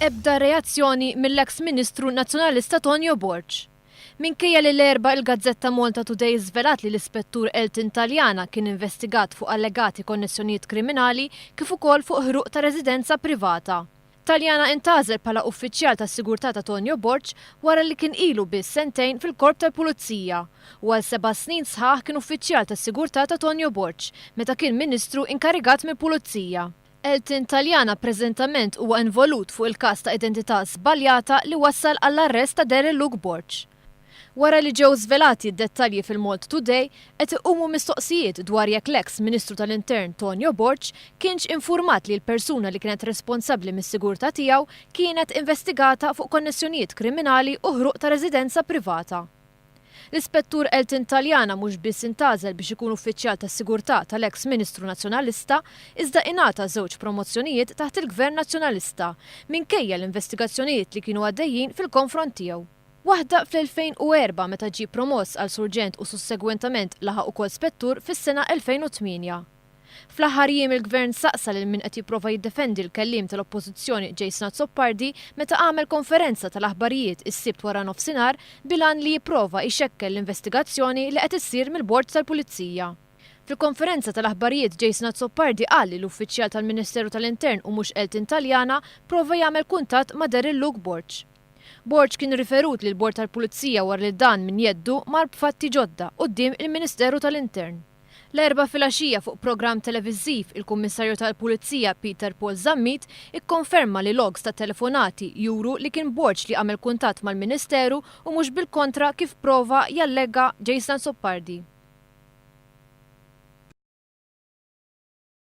Ebda reazzjoni mill-eks Ministru Nazzjonalista Tonio Borg. Minkejja li l-erba il-Gazzetta Malta Today żvelat li l-Ispettur Elton Taljana kien investigat fuq allegati konnessjonijiet kriminali kif ukoll fuq ħruq ta' residenza privata. Taljana intażel bħala uffiċjal tas-sigurtà ta' Tonio Borg wara li kien ilu biss sentejn fil-korp tal-Pulizija u għal 7 snin sħaħ kien uffiċjal tas-sigurtà ta' Tonio Borg meta kien Ministru inkarigat mill-Pulizija. Elton Taljana preżentament huwa involut fuq il-każ ta' identità żbaljata li wassal għall-arrest ta' Darren Luke Borg. Wara li ġew żvelati d-dettalji fil-Malta Today, qed iqumu mistoqsijiet dwar jekk l-eks Ministru tal-Intern Tonio Borg kienx infurmat li l-persuna li kienet responsabbli mis-sigurtà tiegħu kienet investigata fuq konnessjonijiet kriminali u ħruq ta' residenza privata. L-Ispettur Elton Taljana mhux biss intażel biex ikun uffiċjal tas-sigurtà tal-eks Ministru Nazzjonalista, iżda ingħata żewġ promozzjonijiet taħt il-Gvern Nazzjonalista minkejja l-investigazzjonijiet li kienu għaddejjin fil-konfront tiegħu. Waħda fl-2004 meta ġie promoss għal surġent u sussegwentament laħaq ukoll spettur fis-sena 2008. Fl-aħħar jiem il-Gvern saqsa lil min qed jipprova jiddefendi l-kelliem tal-Oppożizzjoni Jason Azzopardi meta għamel konferenza tal-aħbarijiet is-sibt wara nofsinhar bilan li jipprova jxekkel l-investigazzjoni li qed issir mill-Bord tal-Pulizija. Fil-konferenza tal-aħbarijiet Jason Azzopardi qal li l-uffiċjal tal-Ministeru tal-Intern u mhux Elton Taljana prova jagħmel kuntatt ma' Darren Luke Borg. Borg kien riferut lil Bord tal-Pulizija wara li dan min jeddu mar b'fatti ġodda quddiem il-Ministeru tal-Intern. L-erba' filgħaxija fuq programm televiżiv il-Kummissarju tal-Pulizija Peter Paul Zammit ikkonferma li logs ta' telefonati juru li kien Borg li għamel kuntatt mal-Ministeru u mhux bil-kontra kif prova jallega Jason Azzopardi.